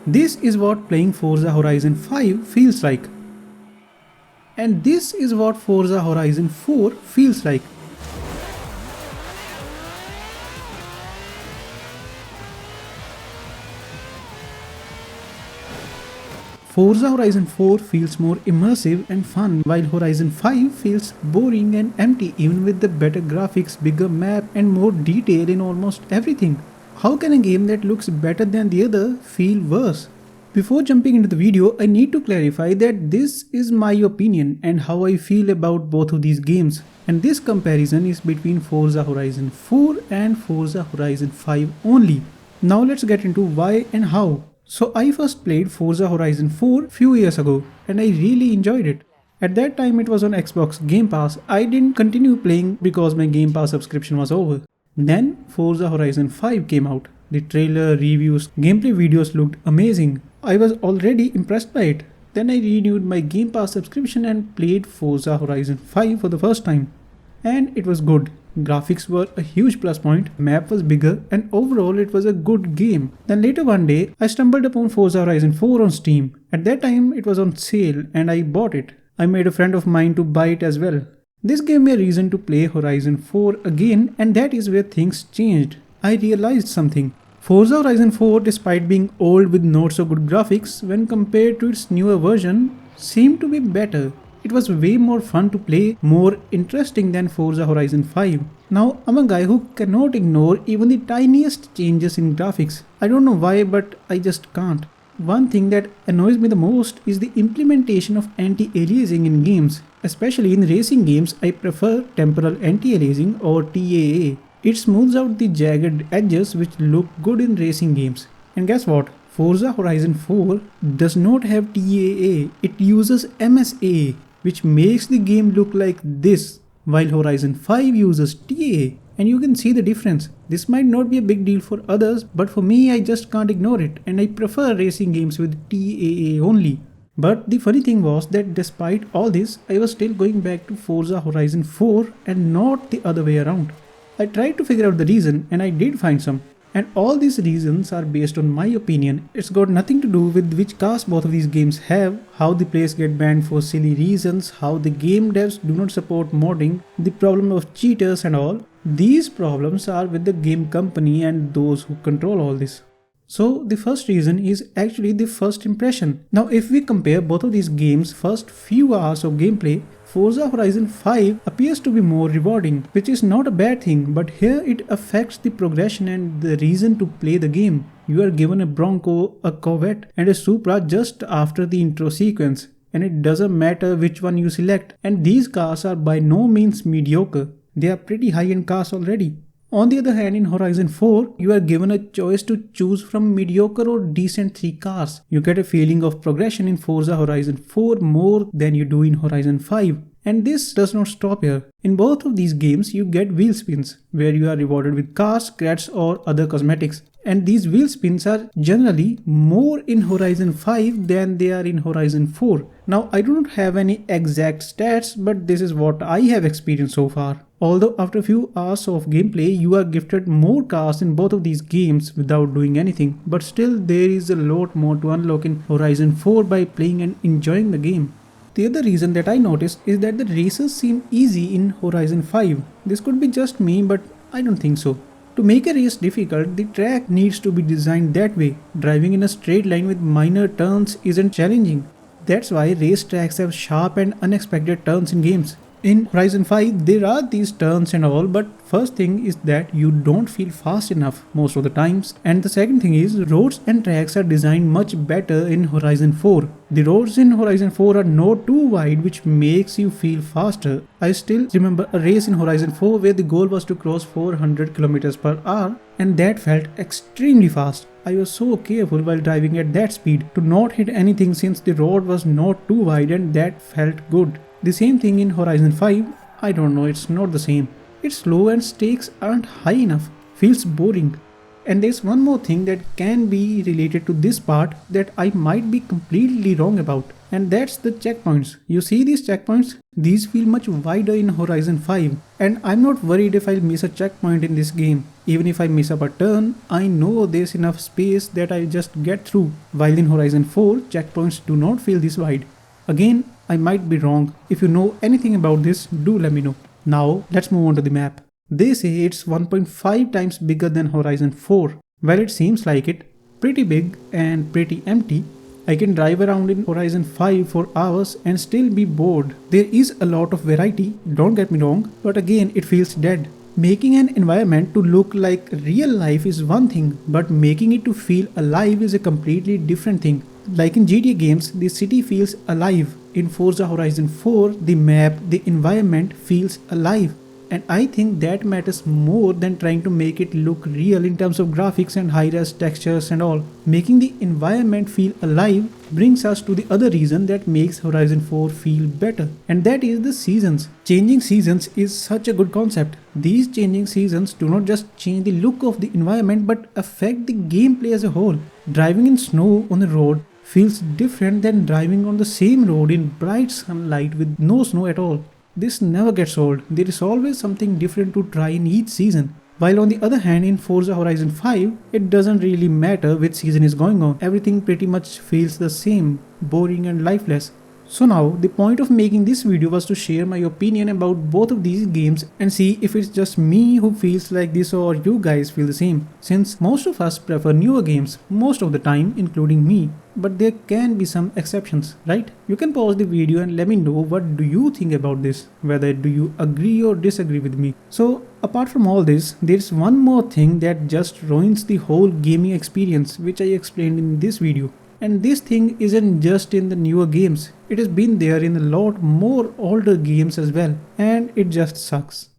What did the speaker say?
This is what playing Forza Horizon 5 feels like. And this is what Forza Horizon 4 feels like. Forza Horizon 4 feels more immersive and fun, while Horizon 5 feels boring and empty even with the better graphics, bigger map and more detail in almost everything. How can a game that looks better than the other feel worse? Before jumping into the video, I need to clarify that this is my opinion and how I feel about both of these games. And this comparison is between Forza Horizon 4 and Forza Horizon 5 only. Now let's get into why and how. So I first played Forza Horizon 4 few years ago and I really enjoyed it. At that time it was on Xbox Game Pass. I didn't continue playing because my Game Pass subscription was over. Then Forza Horizon 5 came out. The trailer, reviews, gameplay videos looked amazing. I was already impressed by it. Then I renewed my Game Pass subscription and played Forza Horizon 5 for the first time. And it was good. Graphics were a huge plus point, map was bigger and overall it was a good game. Then later one day, I stumbled upon Forza Horizon 4 on Steam. At that time it was on sale and I bought it. I made a friend of mine to buy it as well. This gave me a reason to play Horizon 4 again, and that is where things changed. I realized something. Forza Horizon 4, despite being old with not so good graphics, when compared to its newer version, seemed to be better. It was way more fun to play, more interesting than Forza Horizon 5. Now, I'm a guy who cannot ignore even the tiniest changes in graphics. I don't know why, but I just can't. One thing that annoys me the most is the implementation of anti-aliasing in games. Especially in racing games, I prefer temporal anti-aliasing or TAA. It smooths out the jagged edges which look good in racing games. And guess what? Forza Horizon 4 does not have TAA. It uses MSA, which makes the game look like this, while Horizon 5 uses TAA, and you can see the difference. This might not be a big deal for others, but for me I just can't ignore it, and I prefer racing games with TAA only. But the funny thing was that despite all this, I was still going back to Forza Horizon 4 and not the other way around. I tried to figure out the reason and I did find some. And all these reasons are based on my opinion. It's got nothing to do with which cast both of these games have, how the players get banned for silly reasons, how the game devs do not support modding, the problem of cheaters and all. These problems are with the game company and those who control all this. So the first reason is actually the first impression. Now if we compare both of these games' first few hours of gameplay, Forza Horizon 5 appears to be more rewarding, which is not a bad thing, but here it affects the progression and the reason to play the game. You are given a Bronco, a Corvette and a Supra just after the intro sequence, and it doesn't matter which one you select, and these cars are by no means mediocre. They are pretty high-end cars already. On the other hand, in Horizon 4, you are given a choice to choose from mediocre or decent 3 cars. You get a feeling of progression in Forza Horizon 4 more than you do in Horizon 5. And this does not stop here. In both of these games, you get wheel spins, where you are rewarded with cars, creds or other cosmetics. And these wheel spins are generally more in Horizon 5 than they are in Horizon 4. Now, I do not have any exact stats, but this is what I have experienced so far. Although after a few hours of gameplay, you are gifted more cars in both of these games without doing anything. But still, there is a lot more to unlock in Horizon 4 by playing and enjoying the game. The other reason that I noticed is that the races seem easy in Horizon 5. This could be just me, but I don't think so. To make a race difficult, the track needs to be designed that way. Driving in a straight line with minor turns isn't challenging. That's why race tracks have sharp and unexpected turns in games. In Horizon 5, there are these turns and all, but first thing is that you don't feel fast enough most of the times. And the second thing is, roads and tracks are designed much better in Horizon 4. The roads in Horizon 4 are not too wide, which makes you feel faster. I still remember a race in Horizon 4 where the goal was to cross 400 km per hour, and that felt extremely fast. I was so careful while driving at that speed to not hit anything since the road was not too wide, and that felt good. The same thing in Horizon 5, I don't know, it's not the same. It's slow and stakes aren't high enough, feels boring. And there's one more thing that can be related to this part that I might be completely wrong about. And that's the checkpoints. You see these checkpoints? These feel much wider in Horizon 5. And I'm not worried if I'll miss a checkpoint in this game. Even if I miss up a turn, I know there's enough space that I'll just get through. While in Horizon 4, checkpoints do not feel this wide. Again, I might be wrong. If you know anything about this, do let me know. Now, let's move on to the map. They say it's 1.5 times bigger than Horizon 4. Well, it seems like it. Pretty big and pretty empty. I can drive around in Horizon 5 for hours and still be bored. There is a lot of variety, don't get me wrong, but again it feels dead. Making an environment to look like real life is one thing, but making it to feel alive is a completely different thing. Like in GTA games, the city feels alive. In Forza Horizon 4, the map, the environment feels alive. And I think that matters more than trying to make it look real in terms of graphics and high-res textures and all. Making the environment feel alive brings us to the other reason that makes Horizon 4 feel better. And that is the seasons. Changing seasons is such a good concept. These changing seasons do not just change the look of the environment but affect the gameplay as a whole. Driving in snow on the road feels different than driving on the same road in bright sunlight with no snow at all. This never gets old. There is always something different to try in each season. While on the other hand, in Forza Horizon 5, it doesn't really matter which season is going on. Everything pretty much feels the same, boring and lifeless. So now, the point of making this video was to share my opinion about both of these games and see if it's just me who feels like this or you guys feel the same. Since most of us prefer newer games most of the time, including me. But there can be some exceptions, right? You can pause the video and let me know what do you think about this, whether do you agree or disagree with me. So apart from all this, there's one more thing that just ruins the whole gaming experience, which I explained in this video. And this thing isn't just in the newer games, it has been there in a lot more older games as well, and it just sucks.